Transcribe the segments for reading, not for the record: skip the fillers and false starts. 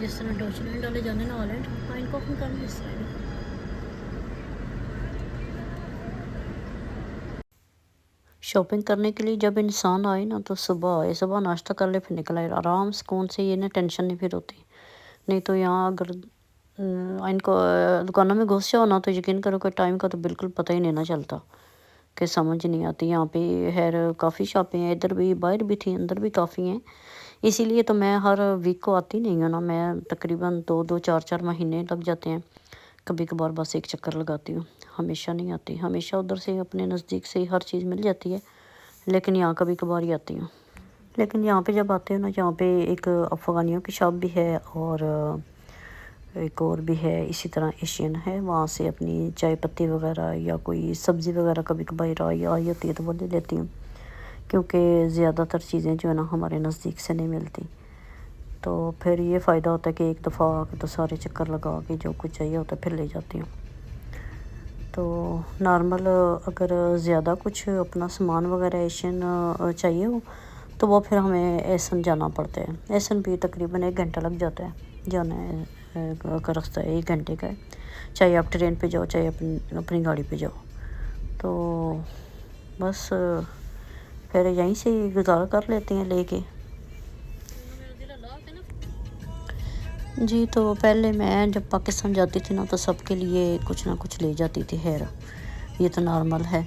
جس طرح Deutsch land ڈالے جانے نا ہالینڈ، ہاں ان کو ہم کرنا اس طرح۔ شاپنگ کرنے کے لیے جب انسان آئے نا تو صبح آئے، صبح ناشتہ کر لے پھر نکل آئے، آرام سکون سے، یہ نا ٹینشن نہیں پھر ہوتی۔ نہیں تو یہاں اگر ان کو دکانوں میں گھس جاؤ نا تو یقین کرو کہ ٹائم کا تو بالکل پتہ ہی نہیں نہ چلتا، کہ سمجھ نہیں آتی۔ یہاں پہ خیر کافی شاپیں ہیں، ادھر بھی باہر بھی تھیں، اندر بھی کافی ہیں، اسی لیے تو میں ہر ویک کو آتی نہیں ہوں نا، میں تقریباً 2-4 مہینے لگ جاتے ہیں، کبھی کبھار بس ایک چکر لگاتی ہوں، ہمیشہ نہیں آتی۔ ہمیشہ ادھر سے اپنے نزدیک سے ہر چیز مل جاتی ہے، لیکن یہاں کبھی کبھار ہی آتی ہوں۔ لیکن یہاں پہ جب آتے ہیں نا، یہاں پہ ایک افغانیوں کی شاپ بھی ہے اور ایک اور بھی ہے اسی طرح ایشین ہے، وہاں سے اپنی چائے پتی وغیرہ یا کوئی سبزی وغیرہ کبھی کبھار آئی ہوتی ہے تو وہ لے لیتی ہوں، کیونکہ زیادہ تر چیزیں جو ہے نا ہمارے نزدیک سے نہیں ملتی، تو پھر یہ فائدہ ہوتا ہے کہ ایک دفعہ آ کے تو سارے چکر لگا کے جو کچھ چاہیے ہوتا ہے پھر لے جاتی ہوں۔ تو نارمل اگر زیادہ کچھ اپنا سامان وغیرہ ایشین چاہیے ہو تو وہ پھر ہمیں ایسن جانا پڑتا ہے، ایسن بھی تقریباً 1 گھنٹہ لگ جاتا ہے جانا کا رستہ ہے 1 گھنٹے کا ہے، چاہے آپ ٹرین پہ جاؤ چاہے اپنی گاڑی پہ جاؤ، تو بس پھر یہیں سے گزارا کر لیتے ہیں لے کے۔ جی تو پہلے میں جب پاکستان جاتی تھی نا تو سب کے لیے کچھ نہ کچھ لے جاتی تھی، خیر یہ تو نارمل ہے،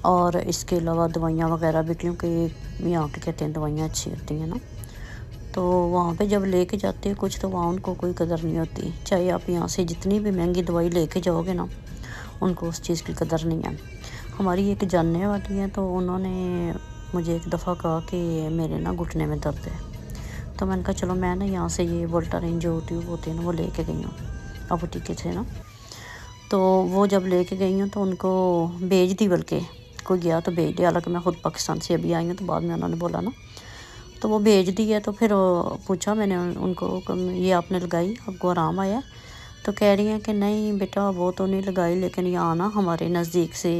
اور اس کے علاوہ دوائیاں وغیرہ بھی، کیونکہ یہاں کے کہتے ہیں دوائیاں اچھی ہوتی ہیں نا، تو وہاں پہ جب لے کے جاتے ہیں کچھ تو وہاں ان کو کوئی قدر نہیں ہوتی، چاہے آپ یہاں سے جتنی بھی مہنگی دوائی لے کے جاؤ گے نا ان کو اس چیز کی قدر نہیں ہے۔ ہماری ایک جاننے والی ہیں تو انہوں نے مجھے ایک دفعہ کہا کہ میرے نا گھٹنے میں درد ہے، تو میں نے کہا چلو میں نا یہاں سے یہ وولٹارین جو ٹیوب ہوتی ہے نا وہ لے کے گئی ہوں ابو ٹیکے سے نا، تو وہ جب لے کے گئی ہوں تو ان کو بھیج دی، بلکہ کوئی گیا تو بھیج دیا، حالانکہ میں خود پاکستان سے ابھی آئی ہوں تو بعد میں انہوں نے بولا نا، تو وہ بھیج دی ہے۔ تو پھر پوچھا میں نے ان کو کہ یہ آپ نے لگائی، آپ کو آرام آیا؟ تو کہہ رہی ہیں کہ نہیں بیٹا وہ تو نہیں لگائی، لیکن یہاں نا ہمارے نزدیک سے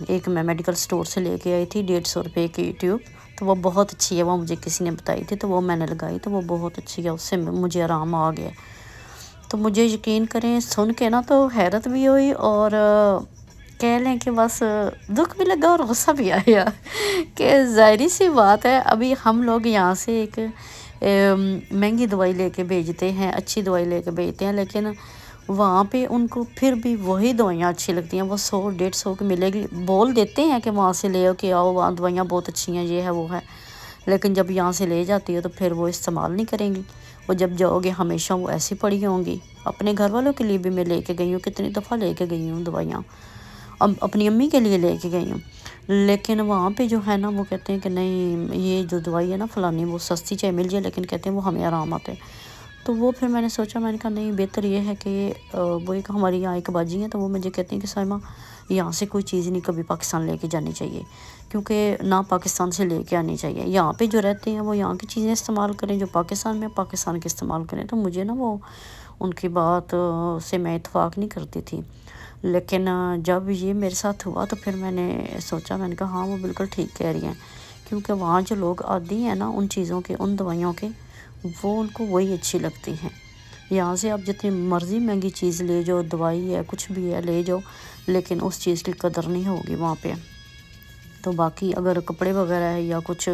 ایک میں میڈیکل سٹور سے لے کے آئی تھی 150 روپے کی ٹیوب، تو وہ بہت اچھی ہے، وہ مجھے کسی نے بتائی تھی تو وہ میں نے لگائی تو وہ بہت اچھی ہے، اس سے مجھے آرام آ گیا۔ تو مجھے یقین کریں سن کے نا تو حیرت بھی ہوئی، اور کہہ لیں کہ بس دکھ بھی لگا اور غصہ بھی آیا کہ ظاہری سی بات ہے، ابھی ہم لوگ یہاں سے ایک مہنگی دوائی لے کے بھیجتے ہیں، اچھی دوائی لے کے بھیجتے ہیں، لیکن وہاں پہ ان کو پھر بھی وہی دوائیاں اچھی لگتی ہیں، وہ 100-150 کی ملے گی، بول دیتے ہیں کہ وہاں سے لے آؤ کہ آؤ وہاں دوائیاں بہت اچھی ہیں، یہ ہے وہ ہے، لیکن جب یہاں سے لے جاتی ہے تو پھر وہ استعمال نہیں کریں گی، وہ جب جاؤ گے ہمیشہ وہ ایسی پڑی ہوں گی۔ اپنے گھر والوں کے لیے بھی میں لے کے گئی ہوں، کتنی دفعہ لے کے گئی ہوں دوائیاں، اپنی امی کے لیے لے کے گئی ہوں، لیکن وہاں پہ جو ہے نا وہ کہتے ہیں کہ نہیں یہ جو دوائی ہے نا فلانی وہ سستی چاہے مل جائے لیکن کہتے ہیں وہ ہمیں آرام آتے ہیں۔ تو وہ پھر میں نے سوچا، میں نے کہا نہیں بہتر یہ ہے کہ وہ ایک ہماری یہاں ایک باجی ہیں تو وہ مجھے کہتی ہیں کہ سائمہ یہاں سے کوئی چیز نہیں کبھی پاکستان لے کے جانی چاہیے، کیونکہ نہ پاکستان سے لے کے آنی چاہیے، یہاں پہ جو رہتے ہیں وہ یہاں کی چیزیں استعمال کریں، جو پاکستان میں پاکستان کے استعمال کریں۔ تو مجھے نا وہ ان کی بات سے میں اتفاق نہیں کرتی تھی، لیکن جب یہ میرے ساتھ ہوا تو پھر میں نے سوچا، میں نے کہا ہاں وہ بالکل ٹھیک کہہ رہی ہیں، کیونکہ وہاں جو لوگ عادی ہیں نا ان چیزوں کے، ان دوائیوں کے، وہ ان کو وہی اچھی لگتی ہیں۔ یہاں سے آپ جتنی مرضی مہنگی چیز لے جاؤ، دوائی ہے کچھ بھی ہے لے جاؤ، لیکن اس چیز کی قدر نہیں ہوگی وہاں پہ۔ تو باقی اگر کپڑے وغیرہ ہے یا کچھ،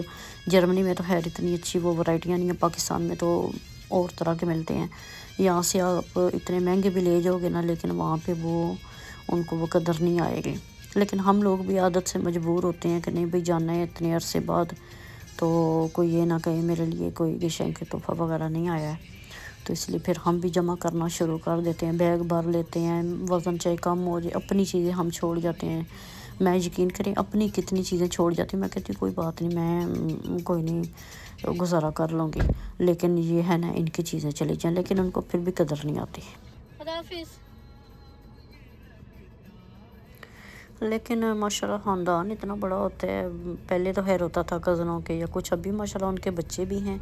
جرمنی میں تو خیر اتنی اچھی وہ ورائٹیاں نہیں ہیں، پاکستان میں تو اور طرح کے ملتے ہیں، یہاں سے آپ اتنے مہنگے بھی لے جاؤ گے نا لیکن وہاں پہ وہ ان کو وہ قدر نہیں آئے گی۔ لیکن ہم لوگ بھی عادت سے مجبور ہوتے ہیں کہ نہیں بھئی جانا ہے اتنے عرصے بعد، تو کوئی یہ نہ کہے میرے لیے کوئی گشنک تحفہ وغیرہ نہیں آیا ہے، تو اس لیے پھر ہم بھی جمع کرنا شروع کر دیتے ہیں، بیگ بھر لیتے ہیں، وزن چاہے کم ہو جائے، اپنی چیزیں ہم چھوڑ جاتے ہیں۔ میں یقین کریں اپنی کتنی چیزیں چھوڑ جاتی ہوں، میں کہتی ہوں کوئی بات نہیں، میں کوئی نہیں گزارا کر لوں گی، لیکن یہ ہے نا ان کی چیزیں چلی جائیں، لیکن ان کو پھر بھی قدر نہیں آتی۔ خدا حافظ۔ لیکن ماشاءاللہ خاندان اتنا بڑا ہوتا ہے، پہلے تو خیر ہوتا تھا کزنوں کے یا کچھ، ابھی ماشاءاللہ ان کے بچے بھی ہیں،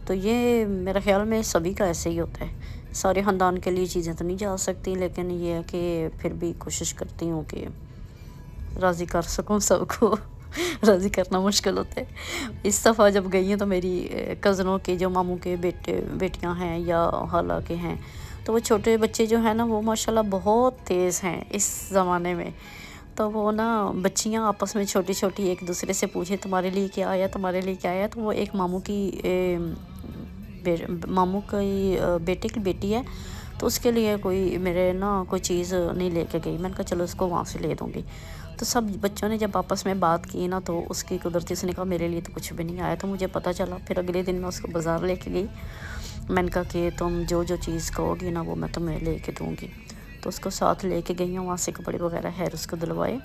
تو یہ میرے خیال میں سبھی کا ایسے ہی ہوتا ہے، سارے خاندان کے لیے چیزیں تو نہیں جا سکتی، لیکن یہ ہے کہ پھر بھی کوشش کرتی ہوں کہ راضی کر سکوں سب کو۔ راضی کرنا مشکل ہوتا ہے۔ اس دفعہ جب گئی ہیں تو میری کزنوں کے جو ماموں کے بیٹیاں ہیں یا خالہ کے ہیں، تو وہ چھوٹے بچے جو ہیں نا وہ ماشاءاللہ بہت تیز ہیں اس زمانے میں۔ تو وہ نا بچیاں آپس میں چھوٹی چھوٹی ایک دوسرے سے پوچھے تمہارے لیے کیا آیا، تمہارے لیے کیا آیا، تو وہ ایک ماموں کی بیٹے کی بیٹی ہے، تو اس کے لیے کوئی میرے نا کوئی چیز نہیں لے کے گئی۔ میں نے کہا چلو اس کو وہاں سے لے دوں گی۔ تو سب بچوں نے جب آپس میں بات کی نا تو اس کی قدرتی سے نے کہا میرے لیے تو کچھ بھی نہیں آیا۔ تو مجھے پتہ چلا، پھر اگلے دن میں اس کو بازار لے کے گئی۔ میں نے کہا کہ تم جو چیز کہو گی نا وہ میں تمہیں لے کے دوں گی۔ تو اس کو ساتھ لے کے گئی ہوں، وہاں سے کپڑے وغیرہ ہیر اس کو دلوائے،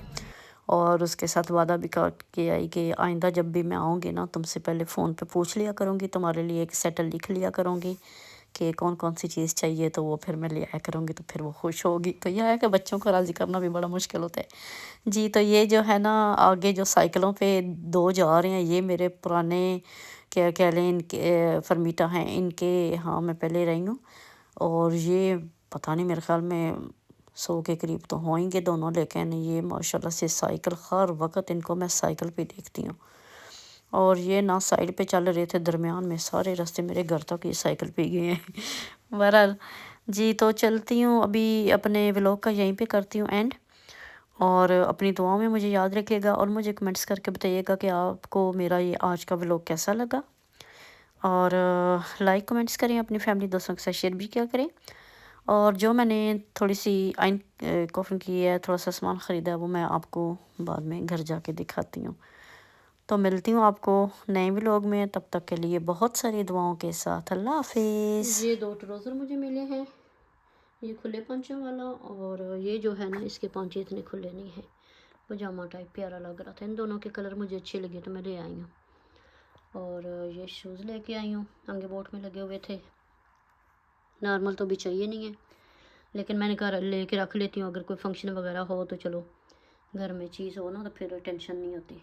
اور اس کے ساتھ وعدہ بھی کر کے آئی کہ آئندہ جب بھی میں آؤں گی نا تم سے پہلے فون پہ پوچھ لیا کروں گی، تمہارے لیے ایک سیٹل لکھ لیا کروں گی کہ کون کون سی چیز چاہیے، تو وہ پھر میں لے آیا کروں گی، تو پھر وہ خوش ہوگی۔ تو یہ ہے کہ بچوں کو راضی کرنا بھی بڑا مشکل ہوتا ہے جی۔ تو یہ جو ہے نا آگے جو سائیکلوں پہ دو جا رہے ہیں، یہ میرے پرانے کیا کہہ لیں ان کے فرمیٹا ہیں، ان کے ہاں میں پہلے رہی ہوں، اور یہ پتہ نہیں میرے خیال میں 100 کے قریب تو ہوئیں گے دونوں، لیکن یہ ماشاءاللہ سے سائیکل ہر وقت ان کو میں سائیکل پہ دیکھتی ہوں، اور یہ نہ سائیڈ پہ چل رہے تھے، درمیان میں سارے راستے میرے گھر تک یہ سائیکل پہ گئے ہیں۔ بہرحال جی، تو چلتی ہوں ابھی، اپنے ولاگ کا یہیں پہ کرتی ہوں اینڈ، اور اپنی دعاؤں میں مجھے یاد رکھے گا، اور مجھے کمنٹس کر کے بتائیے گا کہ آپ کو میرا یہ آج کا ولاگ کیسا لگا، اور لائک کمنٹس کریں، اپنی فیملی دوستوں کے ساتھ شیئر بھی کیا کریں، اور جو میں نے تھوڑی سی آئن کوفن کی ہے، تھوڑا سا سامان خریدا ہے، وہ میں آپ کو بعد میں گھر جا کے دکھاتی ہوں۔ تو ملتی ہوں آپ کو نئے ولاگ میں، تب تک کے لیے بہت ساری دعاؤں کے ساتھ اللہ حافظ۔ یہ 2 ٹروزر مجھے ملے ہیں، یہ کھلے پانچوں والا، اور یہ جو ہے نا اس کے پانچے اتنے کھلے نہیں ہیں، پجامہ ٹائپ پیارا لگ رہا تھا، ان دونوں کے کلر مجھے اچھے لگے تو میں لے آئی ہوں۔ اور یہ شوز لے کے آئی ہوں، انگے بوٹ میں لگے ہوئے تھے، نارمل تو بھی چاہیے نہیں ہے، لیکن میں نے گھر لے کے رکھ لیتی ہوں، اگر کوئی فنکشن وغیرہ ہو تو چلو گھر میں چیز ہو نا تو پھر ٹینشن نہیں ہوتی۔